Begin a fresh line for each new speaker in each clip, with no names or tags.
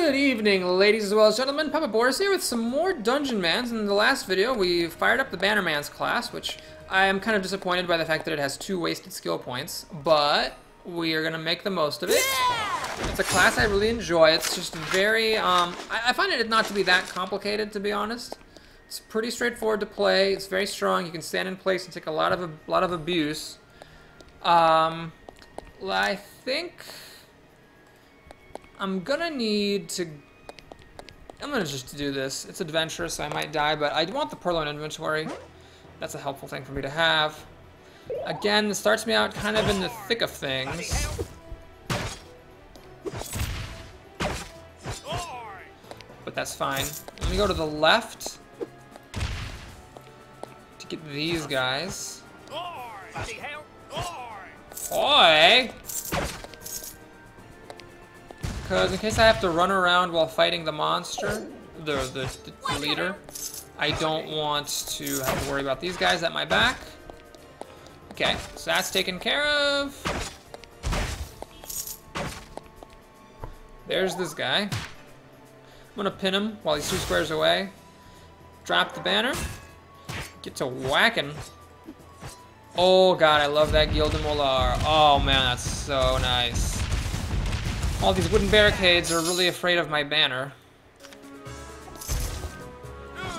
Good evening, ladies as well as gentlemen. Papa Boris here with some more Dungeonmans. In the last video, we fired up the Bannerman's class, which I am kind of disappointed by the fact that it has 2 wasted skill points, but we are going to make the most of it. It's a class I really enjoy. It's just very, I find it not to be that complicated, to be honest. It's pretty straightforward to play. It's very strong. You can stand in place and take a lot of abuse. I think I'm gonna just do this. It's adventurous, so I might die, but I want the Purloin inventory. That's a helpful thing for me to have. Again, this starts me out kind of in the thick of things. But that's fine. Let me go to the left to get these guys. Oi! Because in case I have to run around while fighting the monster, the leader, I don't want to have to worry about these guys at my back. Okay, so that's taken care of. There's this guy. I'm gonna pin him while he's 2 squares away. Drop the banner. Get to whacking. Oh god, I love that Guild de Molar. Oh man, that's so nice. All these wooden barricades are really afraid of my banner.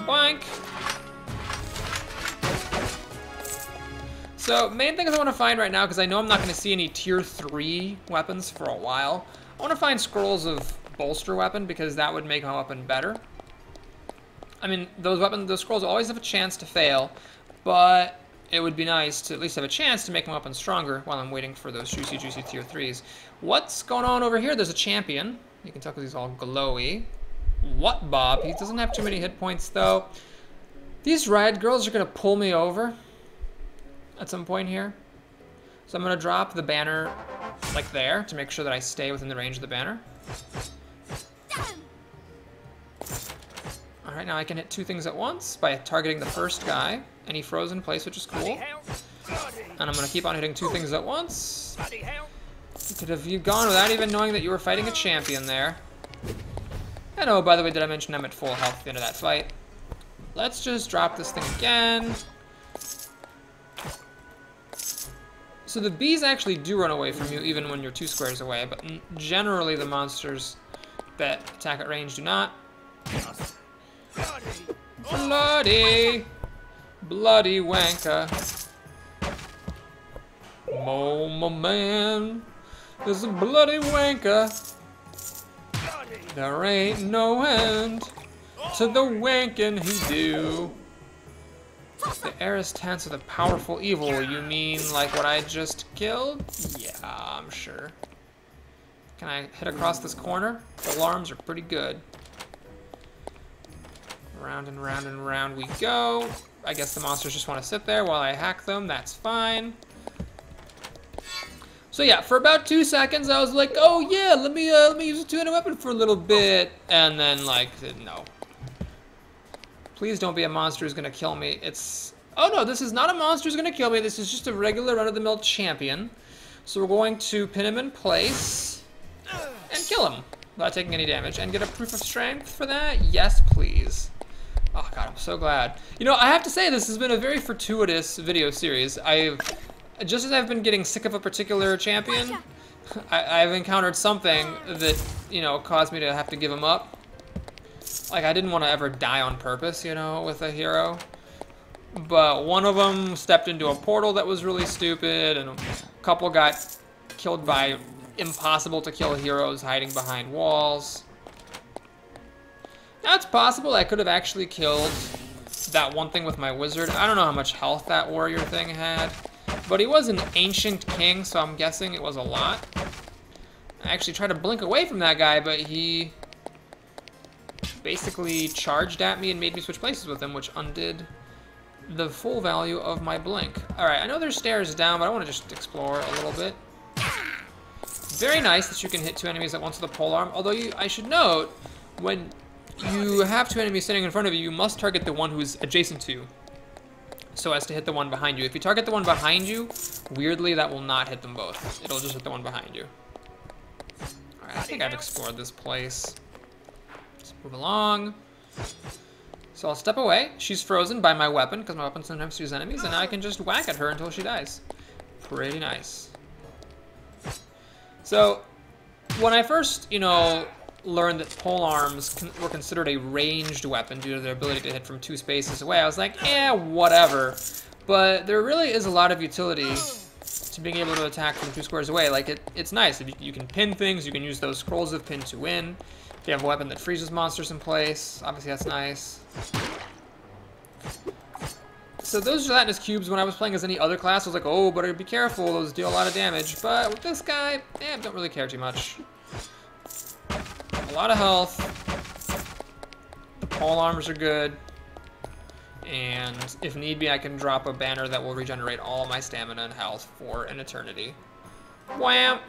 Boink! So, main things I want to find right now, because I know I'm not going to see any tier 3 weapons for a while, I want to find scrolls of bolster weapon, because that would make my weapon better. I mean, those scrolls always have a chance to fail, but it would be nice to at least have a chance to make my weapon stronger while I'm waiting for those juicy tier 3s. What's going on over here? There's a champion. You can tell because he's all glowy. What, Bob? He doesn't have too many hit points, though. These riot girls are going to pull me over at some point here. So I'm going to drop the banner like there to make sure that I stay within the range of the banner. Alright, now I can hit 2 things at once by targeting the first guy. And he froze in place, which is cool. And I'm going to keep on hitting 2 things at once. You could have gone without even knowing that you were fighting a champion there. And oh, by the way, did I mention I'm at full health at the end of that fight? Let's just drop this thing again. So the bees actually do run away from you even when you're 2 squares away, but generally the monsters that attack at range do not. Bloody wanker. Oh, my man is a bloody wanker. There ain't no end to the wanking he do. The air is tense with a powerful evil. You mean like what I just killed? Yeah, I'm sure. Can I hit across this corner? The alarms are pretty good. Round and round and round we go. I guess the monsters just want to sit there while I hack them. That's fine. So yeah, for about 2 seconds, I was like, "Oh yeah, let me use a 2-handed weapon for a little bit," and then like, no. Please don't be a monster who's gonna kill me. Oh no, this is not a monster who's gonna kill me. This is just a regular run-of-the-mill champion. So we're going to pin him in place and kill him without taking any damage, and get a proof of strength for that. Yes, please. Oh god, I'm so glad. You know, I have to say this has been a very fortuitous video series. Just as I've been getting sick of a particular champion, I've encountered something that, you know, caused me to have to give him up. Like, I didn't want to ever die on purpose, you know, with a hero. But one of them stepped into a portal that was really stupid, and a couple got killed by impossible to kill heroes hiding behind walls. Now, it's possible I could have actually killed that one thing with my wizard. I don't know how much health that warrior thing had. But he was an ancient king, so I'm guessing it was a lot. I actually tried to blink away from that guy, but he basically charged at me and made me switch places with him, which undid the full value of my blink. Alright, I know there's stairs down, but I want to just explore a little bit. Very nice that you can hit 2 enemies at once with a polearm, although I should note, when you have 2 enemies sitting in front of you, you must target the one who's adjacent to you, so as to hit the one behind you. If you target the one behind you, weirdly that will not hit them both. It'll just hit the one behind you. Alright, I think I've explored this place. Let's move along. So I'll step away. She's frozen by my weapon, because my weapon sometimes sees enemies, and now I can just whack at her until she dies. Pretty nice. So, when I first, you know, learned that polearms were considered a ranged weapon due to their ability to hit from 2 spaces away, I was like, eh, whatever. But there really is a lot of utility to being able to attack from 2 squares away. Like, it's nice. If you can pin things, you can use those scrolls of pin to win. If you have a weapon that freezes monsters in place, obviously that's nice. So those gelatinous cubes, when I was playing as any other class, I was like, oh, but be careful, those deal a lot of damage. But with this guy, don't really care too much. A lot of health. The pole arms are good. And if need be, I can drop a banner that will regenerate all my stamina and health for an eternity. Wham!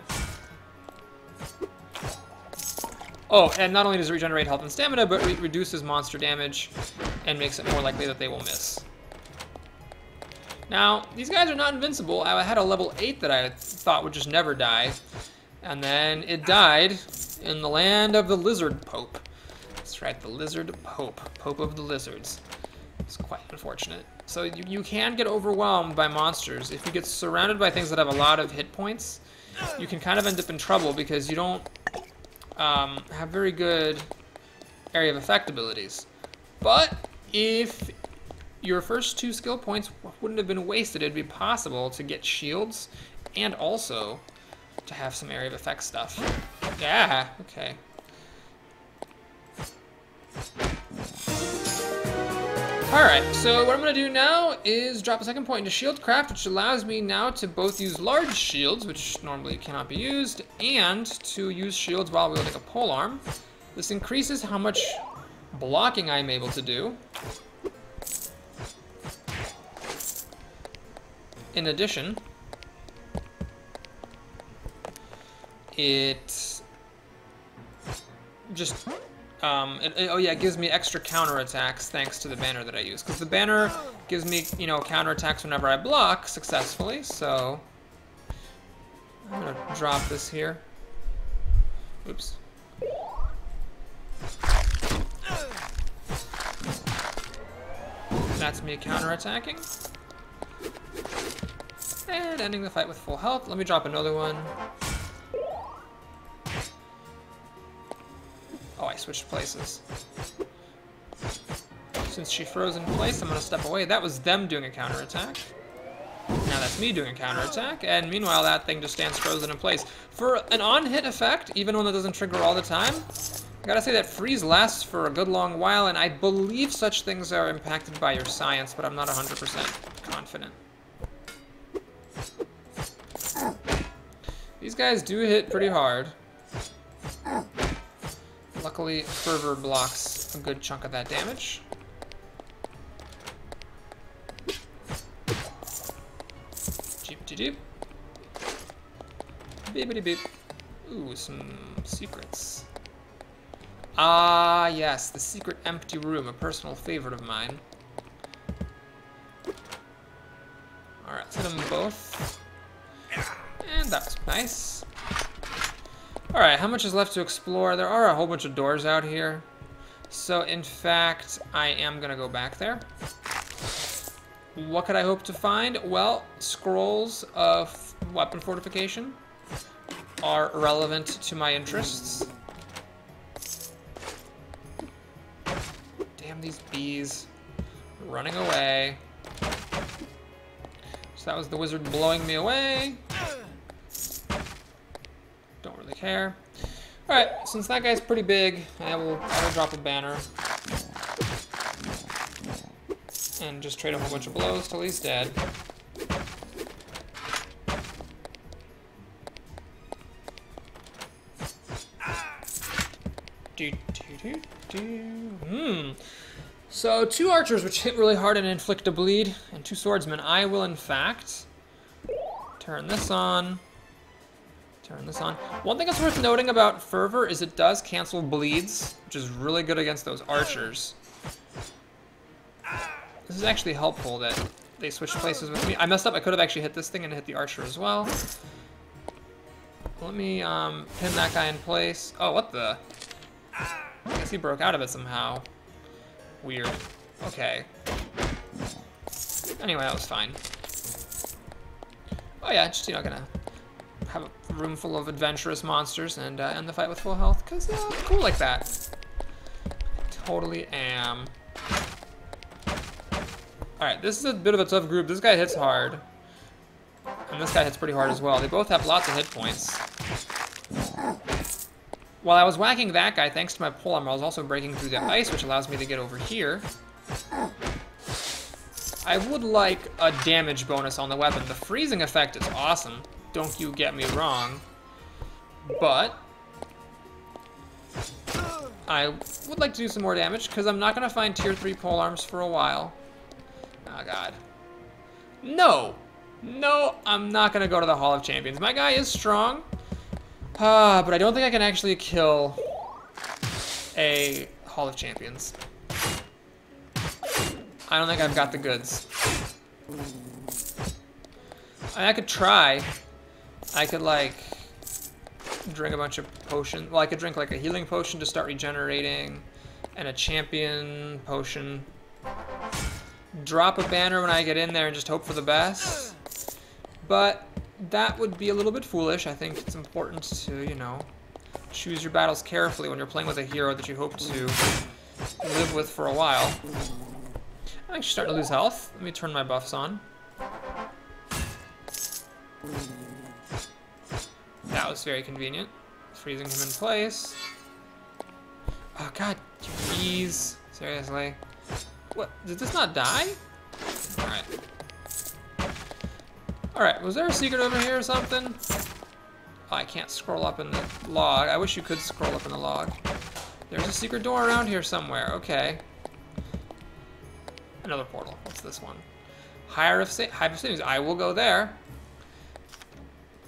Oh, and not only does it regenerate health and stamina, but it reduces monster damage and makes it more likely that they will miss. Now, these guys are not invincible. I had a level 8 that I thought would just never die. And then it died in the land of the Lizard Pope. That's right, the Lizard Pope. Pope of the Lizards. It's quite unfortunate. So you can get overwhelmed by monsters. If you get surrounded by things that have a lot of hit points, you can kind of end up in trouble because you don't have very good area of effect abilities. But if your first 2 skill points wouldn't have been wasted, it'd be possible to get shields and also to have some area of effect stuff. Yeah, okay. Alright, so what I'm going to do now is drop a second point into shield craft, which allows me now to both use large shields, which normally cannot be used, and to use shields while wielding a polearm. This increases how much blocking I'm able to do. In addition, it just it gives me extra counterattacks thanks to the banner that I use. Because the banner gives me, you know, counterattacks whenever I block successfully. So I'm gonna drop this here. Oops. That's me counterattacking. And ending the fight with full health. Let me drop another one. Oh, I switched places. Since she froze in place, I'm gonna step away. That was them doing a counterattack. Now that's me doing a counterattack, and meanwhile that thing just stands frozen in place. For an on-hit effect, even when it doesn't trigger all the time, I gotta say that freeze lasts for a good long while, and I believe such things are impacted by your science, but I'm not 100% confident. These guys do hit pretty hard. Luckily, Fervor blocks a good chunk of that damage. Jeep-de-jeep. Beep-de-beep. Ooh, some secrets. Ah, yes, the secret empty room, a personal favorite of mine. Alright, let's hit them both. And that was nice. Alright, how much is left to explore? There are a whole bunch of doors out here. So, in fact, I am going to go back there. What could I hope to find? Well, scrolls of weapon fortification are relevant to my interests. Damn these bees. Running away. So that was the wizard blowing me away. Don't really care. Alright, since that guy's pretty big, I will drop a banner. And just trade a whole bunch of blows till he's dead. So 2 archers which hit really hard and inflict a bleed, and 2 swordsmen. I will in fact turn this on. Turn this on. One thing that's worth noting about Fervor is it does cancel bleeds, which is really good against those archers. This is actually helpful that they switched places with me. I messed up. I could have actually hit this thing and hit the archer as well. Let me pin that guy in place. Oh, what the? I guess he broke out of it somehow. Weird. Okay. Anyway, that was fine. Oh yeah, just, you know, gonna have a room full of adventurous monsters and end the fight with full health, because I'm cool like that. Totally am. Alright, this is a bit of a tough group. This guy hits hard. And this guy hits pretty hard as well. They both have lots of hit points. While I was whacking that guy, thanks to my polearm, I was also breaking through the ice, which allows me to get over here. I would like a damage bonus on the weapon. The freezing effect is awesome. Don't you get me wrong. But I would like to do some more damage, because I'm not going to find tier 3 polearms for a while. Oh, God. No! No, I'm not going to go to the Hall of Champions. My guy is strong, but I don't think I can actually kill a Hall of Champions. I don't think I've got the goods. I could try. I could, like, drink a bunch of potions. Well, I could drink, like, a healing potion to start regenerating, and a champion potion. Drop a banner when I get in there and just hope for the best. But that would be a little bit foolish. I think it's important to, you know, choose your battles carefully when you're playing with a hero that you hope to live with for a while. I'm actually starting to lose health. Let me turn my buffs on. That was very convenient. Freezing him in place. Oh, God. Jeez. Seriously. What? Did this not die? Alright. Alright, was there a secret over here or something? Oh, I can't scroll up in the log. I wish you could scroll up in the log. There's a secret door around here somewhere. Okay. Another portal. What's this one? Hive of Savings. I will go there.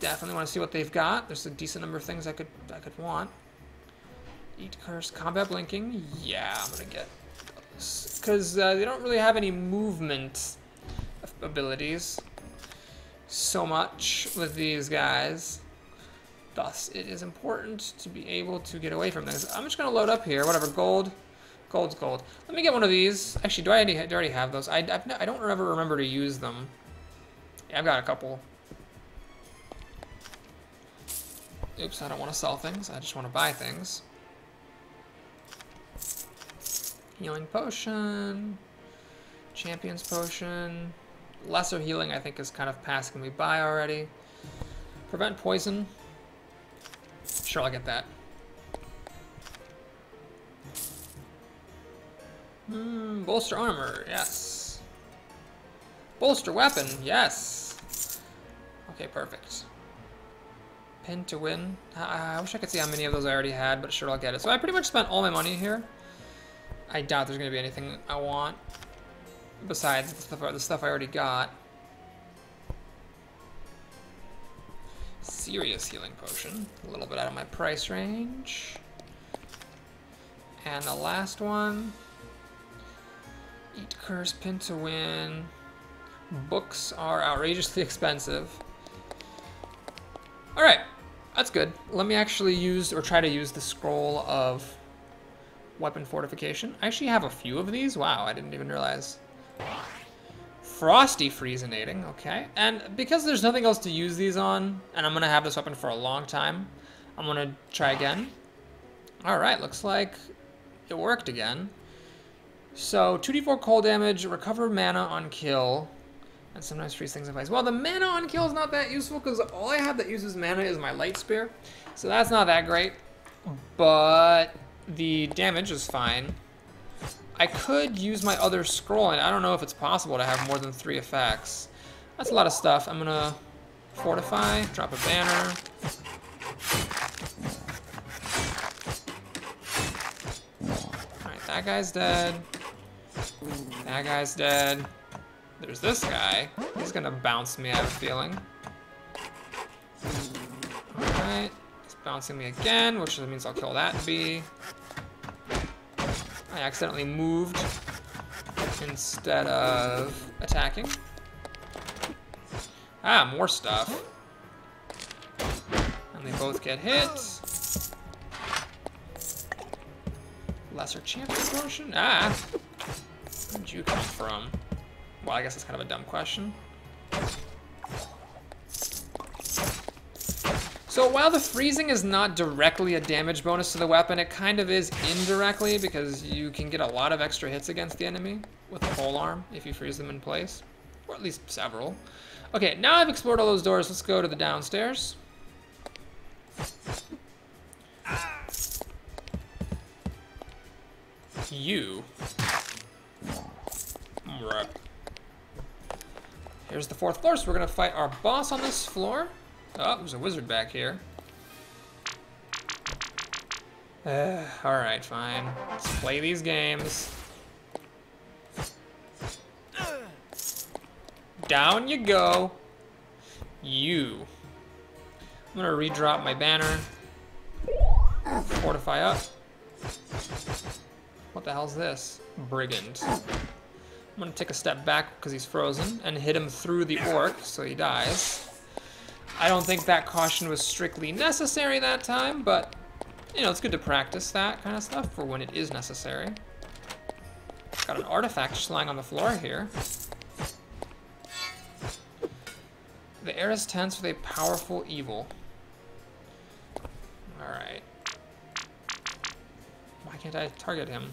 Definitely want to see what they've got. There's a decent number of things I could want. Eat Curse. Combat Blinking. Yeah, I'm gonna get those. Because they don't really have any movement abilities so much with these guys. Thus, it is important to be able to get away from things. I'm just going to load up here. Whatever, gold. Gold's gold. Let me get one of these. Actually, do I already have those? I don't remember to use them. Yeah, I've got a couple. Oops, I don't want to sell things. I just want to buy things. Healing potion. Champion's potion. Lesser healing, I think, is kind of passing me by already. Prevent poison. Sure, I'll get that. Bolster armor, yes. Bolster weapon, yes. Okay, perfect. Pin to win. I wish I could see how many of those I already had, but sure, I'll get it. So I pretty much spent all my money here. I doubt there's going to be anything I want besides the stuff I already got. Serious healing potion. A little bit out of my price range. And the last one. Eat Curse, Pin to win. Books are outrageously expensive. Alright, that's good. Let me actually use, or try to use the scroll of weapon fortification. I actually have a few of these. Wow, I didn't even realize. Frosty Freezinating, okay. And because there's nothing else to use these on, and I'm gonna have this weapon for a long time, I'm gonna try again. Alright, looks like it worked again. So, 2d4 cold damage, recover mana on kill, and sometimes freeze things in place. Well, the mana on kill is not that useful, because all I have that uses mana is my Light Spear. So that's not that great, but the damage is fine. I could use my other scroll, and I don't know if it's possible to have more than 3 effects. That's a lot of stuff. I'm gonna fortify, drop a banner. Alright, that guy's dead. That guy's dead. There's this guy. He's gonna bounce me, I have a feeling. Alright, he's bouncing me again, which means I'll kill that bee. I accidentally moved instead of attacking. Ah, more stuff. And they both get hit. Lesser champion potion? Ah! Where'd you come from? Well, I guess that's kind of a dumb question. So while the freezing is not directly a damage bonus to the weapon, it kind of is indirectly because you can get a lot of extra hits against the enemy with a pole arm if you freeze them in place, or at least several. Okay, now I've explored all those doors. Let's go to the downstairs. You. Right. Here's the 4th floor, so we're gonna fight our boss on this floor. Oh, there's a wizard back here. Alright, fine. Let's play these games. Down you go. You. I'm gonna redrop my banner. Fortify up. What the hell's this? Brigand. I'm gonna take a step back because he's frozen and hit him through the orc so he dies. I don't think that caution was strictly necessary that time, but, you know, it's good to practice that kind of stuff for when it is necessary. Got an artifact just lying on the floor here. The air is tense with a powerful evil. Alright. Why can't I target him?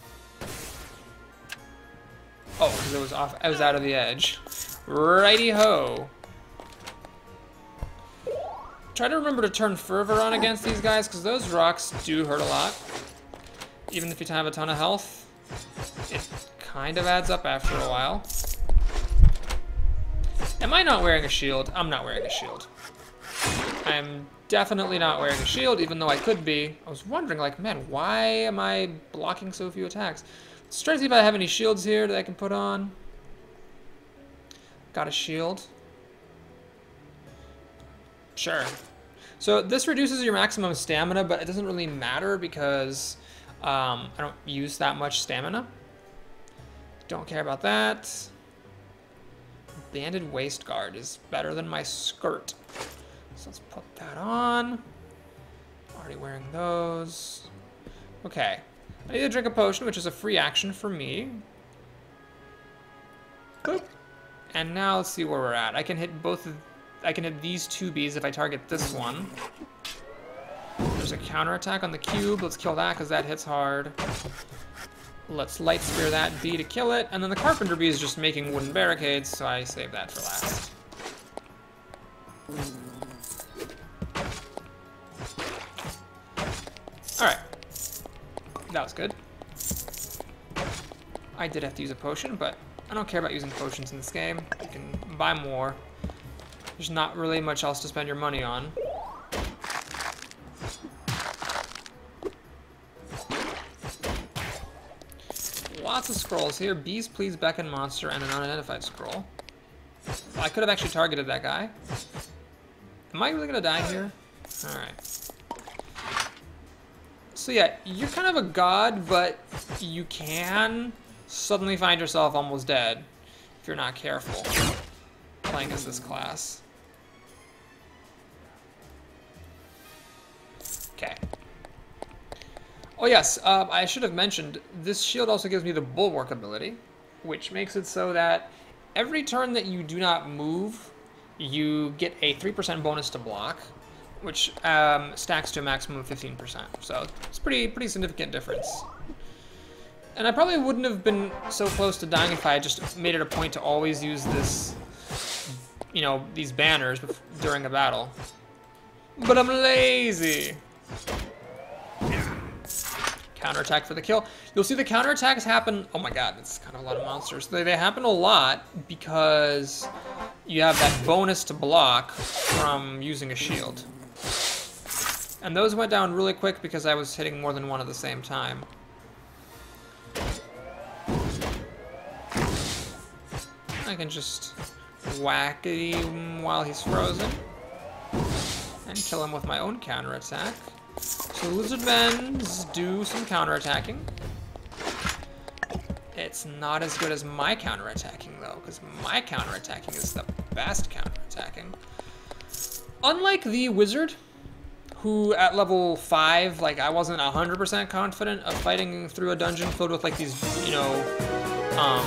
Oh, because it was off. I was out of the edge. Righty-ho. Try to remember to turn fervor on against these guys, because those rocks do hurt a lot. Even if you have a ton of health, it kind of adds up after a while. Am I not wearing a shield? I'm not wearing a shield. I'm definitely not wearing a shield, even though I could be. I was wondering, like, man, why am I blocking so few attacks? Let's try to see if I have any shields here that I can put on. Got a shield. Sure. So this reduces your maximum stamina, but it doesn't really matter because I don't use that much stamina. Don't care about that. Banded waist guard is better than my skirt. So let's put that on. Already wearing those. Okay. I need to drink a potion, which is a free action for me. Boop. And now let's see where we're at. I can hit both of... I can hit these 2 bees if I target this one. There's a counterattack on the cube. Let's kill that because that hits hard. Let's light spear that bee to kill it. And then the carpenter bee is just making wooden barricades, so I save that for last. Alright. That was good. I did have to use a potion, but I don't care about using potions in this game. You can buy more. There's not really much else to spend your money on. Lots of scrolls here. Bees, please, beckon, monster, and an unidentified scroll. Well, I could have actually targeted that guy. Am I really gonna die here? Alright. So yeah, you're kind of a god, but you can suddenly find yourself almost dead if you're not careful playing as this class. Okay. Oh yes, I should have mentioned, this shield also gives me the bulwark ability, which makes it so that every turn that you do not move, you get a 3% bonus to block, which stacks to a maximum of 15%. So it's pretty significant difference. And I probably wouldn't have been so close to dying if I had just made it a point to always use this, you know, these banners during a battle. But I'm lazy. Counterattack for the kill. You'll see the counterattacks happen. Oh my god, it's kind of a lot of monsters. They happen a lot because you have that bonus to block from using a shield. And those went down really quick because I was hitting more than one at the same time. I can just whack him while he's frozen and kill him with my own counterattack. So lizardmen do some counterattacking. It's not as good as my counterattacking though, because my counterattacking is the best counterattacking. Unlike the wizard, who at level 5, like I wasn't 100% confident of fighting through a dungeon filled with like these, you know,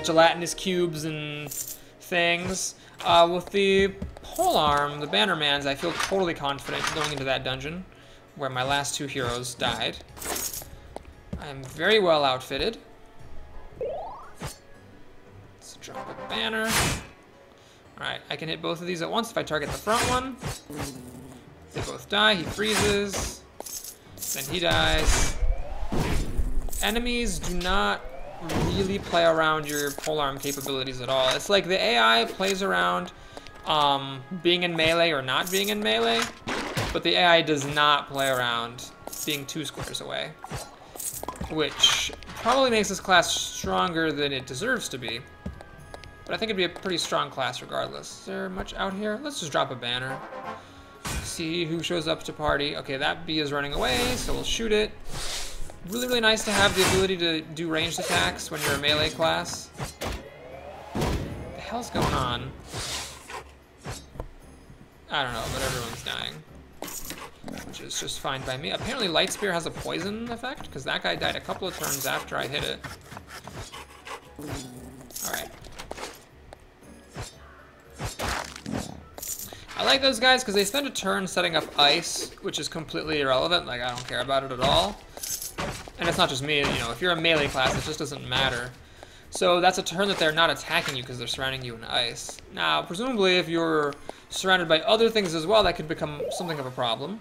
gelatinous cubes and things. With the polearm, the Bannermans, I feel totally confident going into that dungeon where my last 2 heroes died. I'm very well outfitted. Let's drop a banner. Alright, I can hit both of these at once if I target the front one. They both die, he freezes. Then he dies. Enemies do not really play around your polearm capabilities at all. It's like the AI plays around being in melee or not being in melee, but the AI does not play around being 2 squares away, which probably makes this class stronger than it deserves to be. But I think it'd be a pretty strong class regardless. Is there much out here? Let's just drop a banner. See who shows up to party. Okay, that bee is running away, so we'll shoot it. Really, really nice to have the ability to do ranged attacks when you're a melee class. What the hell's going on? I don't know, but everyone's dying. Which is just fine by me. Apparently Light Spear has a poison effect, because that guy died a couple of turns after I hit it. Alright. I like those guys because they spend a turn setting up ice, which is completely irrelevant. Like, I don't care about it at all. And it's not just me, you know, if you're a melee class, it just doesn't matter. So that's a turn that they're not attacking you because they're surrounding you in ice. Now, presumably, if you're surrounded by other things as well, that could become something of a problem.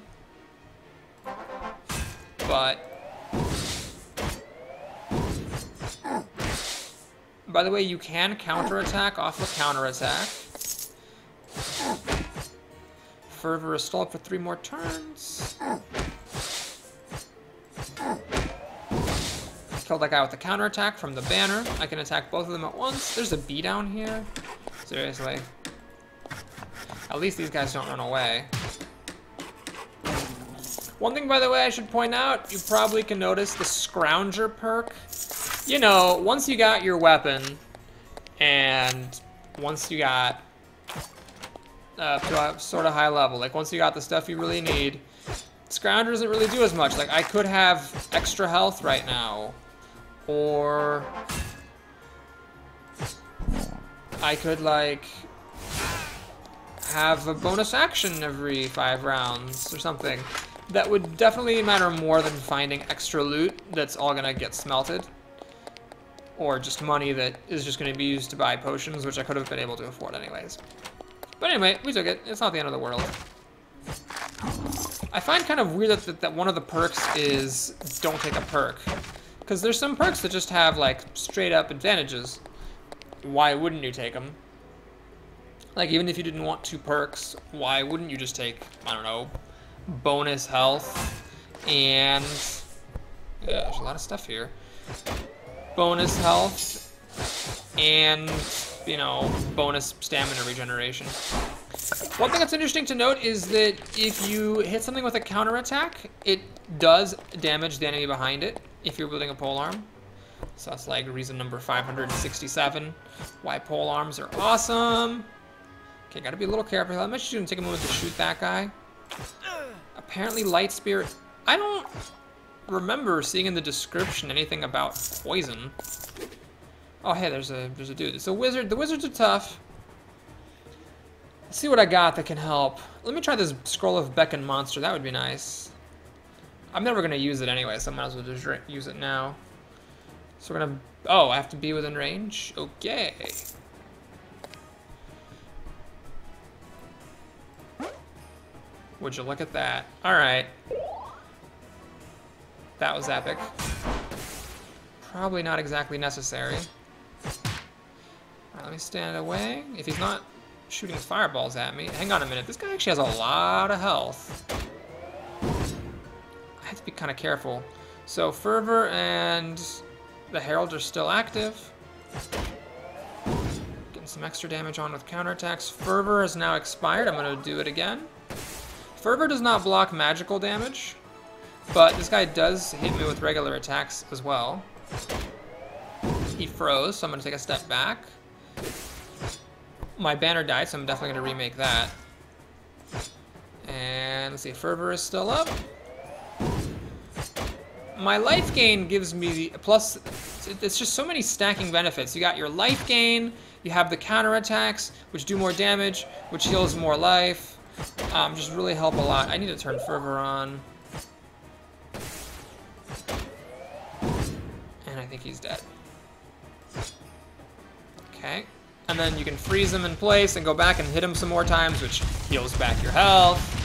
But... by the way, you can counterattack off of counterattack. Fervor is stalled for 3 more turns. Killed that guy with the counterattack from the banner. I can attack both of them at once. There's a bee down here. Seriously. At least these guys don't run away. One thing, by the way, I should point out, you probably can notice the Scrounger perk. You know, once you got your weapon, and once you got to a sort of high level, like once you got the stuff you really need, Scrounger doesn't really do as much. Like, I could have extra health right now, or I could, like, have a bonus action every 5 rounds or something. That would definitely matter more than finding extra loot that's all gonna get smelted. Or just money that is just gonna be used to buy potions, which I could have been able to afford anyways. But anyway, we took it. It's not the end of the world. I find kind of weird that one of the perks is don't take a perk. Because there's some perks that just have, like, straight up advantages. Why wouldn't you take them? Like, even if you didn't want 2 perks, why wouldn't you just take, I don't know, bonus health and... yeah, there's a lot of stuff here. Bonus health and, you know, bonus stamina regeneration. One thing that's interesting to note is that if you hit something with a counterattack, it does damage the enemy behind it if you're wielding a polearm. So that's like reason number 567 why polearms are awesome. Okay, gotta be a little careful. I'm just gonna take a moment to shoot that guy. Apparently Light Spear, I don't remember seeing in the description anything about poison. Oh hey, there's a dude. It's a wizard. The wizards are tough. Let's see what I got that can help. Let me try this Scroll of Beckon Monster. That would be nice. I'm never gonna use it anyway, so I might as well just use it now. So we're gonna... oh, I have to be within range? Okay. Would you look at that? Alright. That was epic. Probably not exactly necessary. Alright, let me stand away. If he's not shooting fireballs at me... hang on a minute. This guy actually has a lot of health. I have to be kind of careful. So Fervor and the Herald are still active. Getting some extra damage on with counterattacks. Fervor has now expired. I'm going to do it again. Fervor does not block magical damage, but this guy does hit me with regular attacks as well. He froze, so I'm going to take a step back. My banner died, so I'm definitely going to remake that. And And let's see, fervor is still up. My life gain gives me plus. It's just so many stacking benefits. You got your life gain. You have the counterattacks, which do more damage, which heals more life. Just really help a lot. I need to turn fervor on. And I think he's dead. Okay. And then you can freeze him in place and go back and hit him some more times, which heals back your health.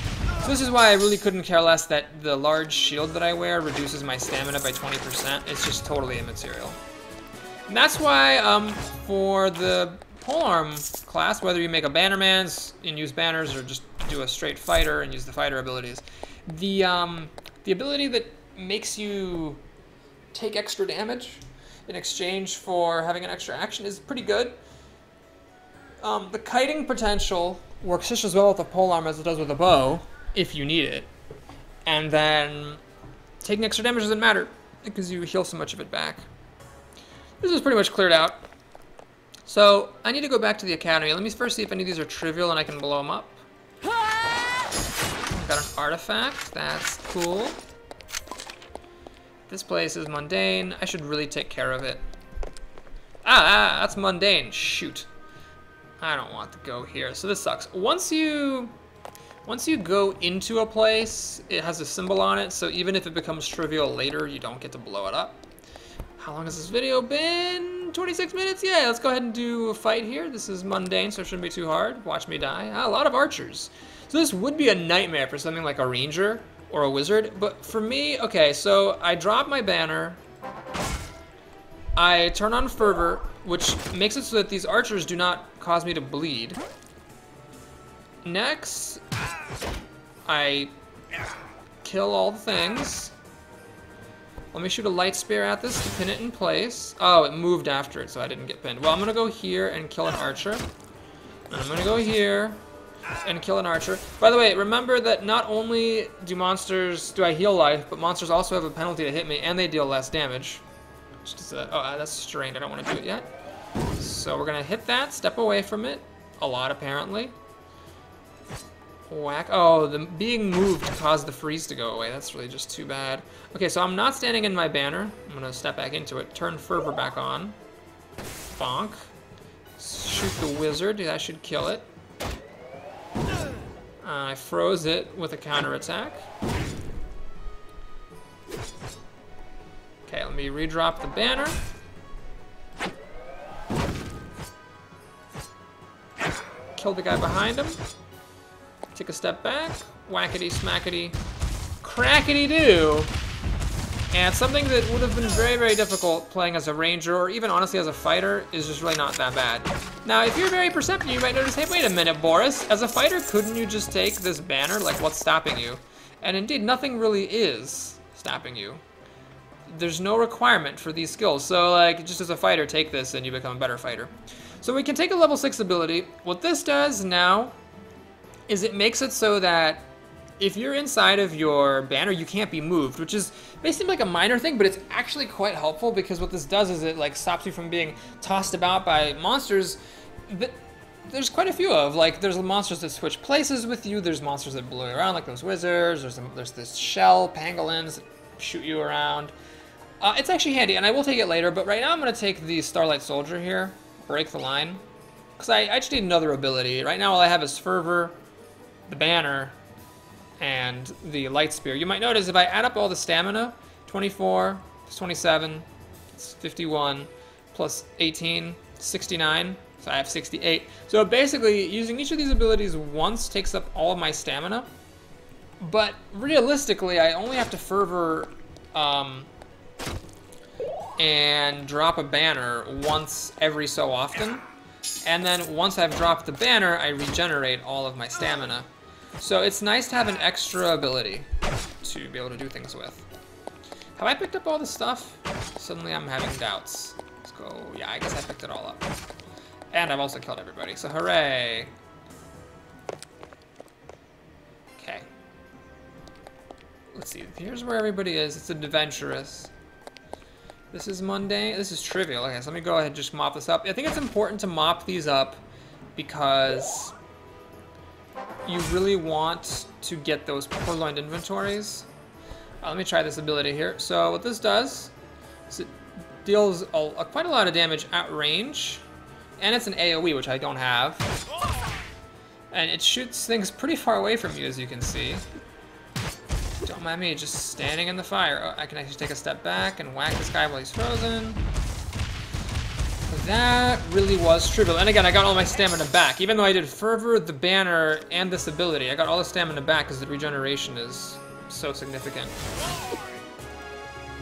So this is why I really couldn't care less that the large shield that I wear reduces my stamina by 20%. It's just totally immaterial. And that's why for the polearm class, whether you make a Bannermans and use banners or just do a straight fighter and use the fighter abilities, the ability that makes you take extra damage in exchange for having an extra action is pretty good. The kiting potential works just as well with a polearm as it does with a bow, if you need it. And then taking extra damage doesn't matter because you heal so much of it back. This is pretty much cleared out. So I need to go back to the academy. Let me first see if any of these are trivial and I can blow them up. Got an artifact, that's cool. This place is mundane. I should really take care of it. That's mundane, shoot. I don't want to go here, so this sucks. Once you go into a place, it has a symbol on it, so even if it becomes trivial later, you don't get to blow it up. How long has this video been? 26 minutes? Yeah, let's go ahead and do a fight here. This is mundane, so it shouldn't be too hard. Watch me die. A lot of archers. So this would be a nightmare for something like a ranger or a wizard, but for me, okay, so I drop my banner, I turn on fervor, which makes it so that these archers do not cause me to bleed. Next, I kill all the things. Let me shoot a light spear at this to pin it in place. Oh, it moved after it, so I didn't get pinned. Well, I'm gonna go here and kill an archer. And I'm gonna go here and kill an archer. By the way, remember that not only do I heal life, but monsters also have a penalty to hit me, and they deal less damage. That's strained. I don't want to do it yet. So we're gonna hit that, step away from it. A lot, apparently. Whack. Oh, the being moved caused the freeze to go away. That's really just too bad. Okay, so I'm not standing in my banner. I'm gonna step back into it. Turn fervor back on. Bonk. Shoot the wizard. That should kill it. I froze it with a counterattack. Okay, let me redrop the banner. Kill the guy behind him. Take a step back. Whackety smackety crackety do. And something that would have been very, very difficult playing as a ranger or even honestly as a fighter is just really not that bad. Now, if you're very perceptive, you might notice, hey, wait a minute, Boris. As a fighter, couldn't you just take this banner? Like, what's stopping you? And indeed, nothing really is stopping you. There's no requirement for these skills. So, like, just as a fighter, take this and you become a better fighter. So we can take a level 6 ability. What this does now is it makes it so that if you're inside of your banner, you can't be moved, which is basically like a minor thing, but it's actually quite helpful because what this does is it like stops you from being tossed about by monsters that there's quite a few of. Like, there's monsters that switch places with you, there's monsters that blow you around, like those wizards, there's this shell, pangolins that shoot you around. It's actually handy, and I will take it later, but right now I'm going to take the Starlight Soldier here, break the line, because I just need another ability. Right now all I have is Fervor, the banner, and the light spear. You might notice if I add up all the stamina, 24 plus 27, it's 51, plus 18, 69, so I have 68. So basically, using each of these abilities once takes up all of my stamina, but realistically, I only have to Fervor and drop a banner once every so often, and then once I've dropped the banner, I regenerate all of my stamina. So it's nice to have an extra ability to be able to do things with. Have I picked up all the stuff? Suddenly I'm having doubts. Let's go. Yeah, I guess I picked it all up. And I've also killed everybody, so hooray. Okay. Let's see. Here's where everybody is. It's adventurous. This is mundane. This is trivial. Okay, so let me go ahead and just mop this up. I think it's important to mop these up because you really want to get those purloined inventories. Let me try this ability here. So what this does is it deals quite a lot of damage at range, and it's an AoE, which I don't have. And it shoots things pretty far away from you, as you can see. Don't mind me just standing in the fire. Oh, I can actually take a step back and whack this guy while he's frozen. That really was trivial. And again, I got all my stamina back. Even though I did Fervor, the banner, and this ability, I got all the stamina back because the regeneration is so significant.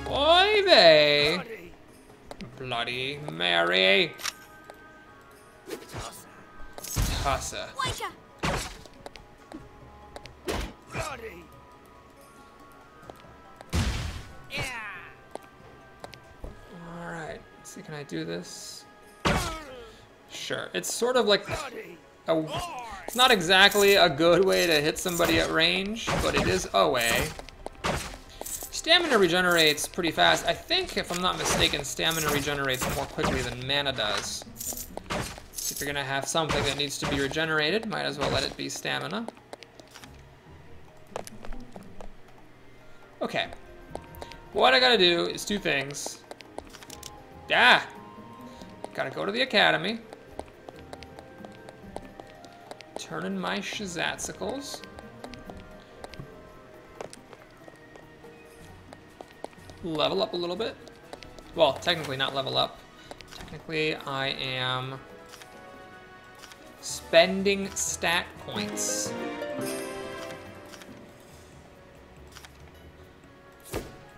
Oy vey! Bloody Mary! Tussa. Alright, let's see, can I do this? Sure, it's sort of like it's not exactly a good way to hit somebody at range, but it is a way. Stamina regenerates pretty fast. I think, if I'm not mistaken, stamina regenerates more quickly than mana does. So if you're gonna have something that needs to be regenerated, might as well let it be stamina. Okay. What I gotta do is two things. Ah! Gotta go to the academy. Turn in my Shazatsicles. Level up a little bit. Well, technically not level up. Technically, I am spending stat points.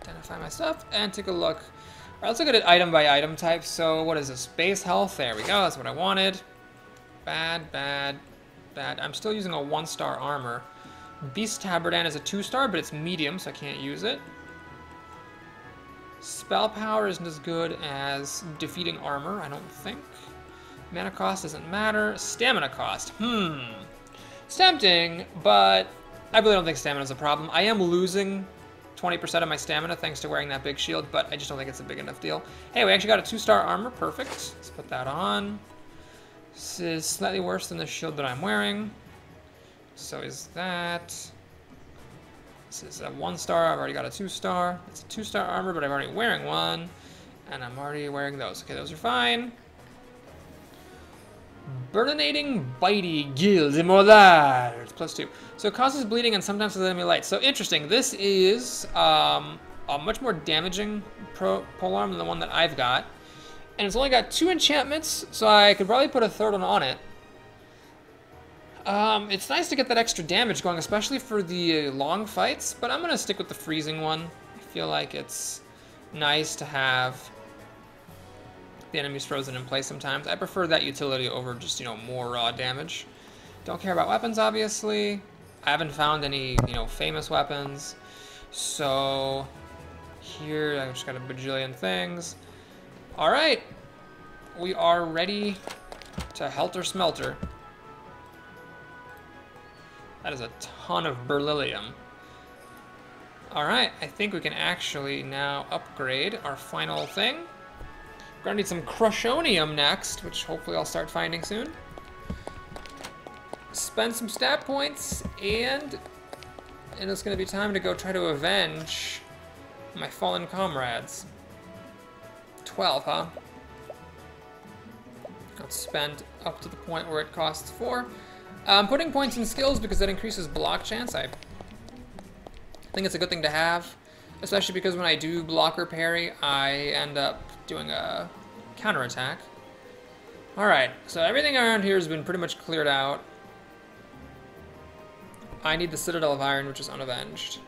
Identify my stuff and take a look. All right, let's look at it item by item type. So what is this? Base health. There we go. That's what I wanted. Bad, bad, bad. I'm still using a 1-star armor. Beast Tabardan is a 2-star, but it's medium, so I can't use it. Spell power isn't as good as defeating armor, I don't think. Mana cost doesn't matter. Stamina cost. It's tempting, but I really don't think stamina is a problem. I am losing 20% of my stamina thanks to wearing that big shield, but I just don't think it's a big enough deal. Hey, we actually got a 2-star armor. Perfect. Let's put that on. This is slightly worse than the shield that I'm wearing. So is that. This is a 1-star. I've already got a 2-star. It's a 2-star armor, but I'm already wearing one. And I'm already wearing those. Okay, those are fine. Burninating Bitey Guild Immortal. It's +2. So it causes bleeding and sometimes with enemy light. So interesting. This is a much more damaging polearm than the one that I've got. And it's only got 2 enchantments, so I could probably put a third one on it. It's nice to get that extra damage going, especially for the long fights, but I'm going to stick with the freezing one. I feel like it's nice to have the enemies frozen in place sometimes. I prefer that utility over just, more raw damage. Don't care about weapons, obviously. I haven't found any, famous weapons. So here, I just got a bajillion things. All right, we are ready to Helter Smelter. That is a ton of beryllium. All right, I think we can actually now upgrade our final thing. We're gonna need some Crushonium next, which hopefully I'll start finding soon. Spend some stat points, and it's gonna be time to go try to avenge my fallen comrades. 12, huh? I'll spend up to the point where it costs 4. I'm putting points in skills because that increases block chance. I think it's a good thing to have, especially because when I do block or parry, I end up doing a counterattack. Alright, so everything around here has been pretty much cleared out. I need the Citadel of Iron, which is unavenged.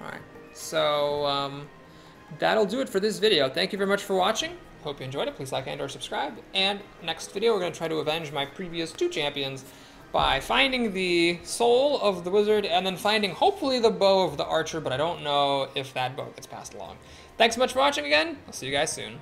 Alright, so that'll do it for this video. Thank you very much for watching. Hope you enjoyed it. Please like and or subscribe. And next video, we're going to try to avenge my previous 2 champions by finding the soul of the wizard and then finding, hopefully, the bow of the archer, but I don't know if that bow gets passed along. Thanks so much for watching again. I'll see you guys soon.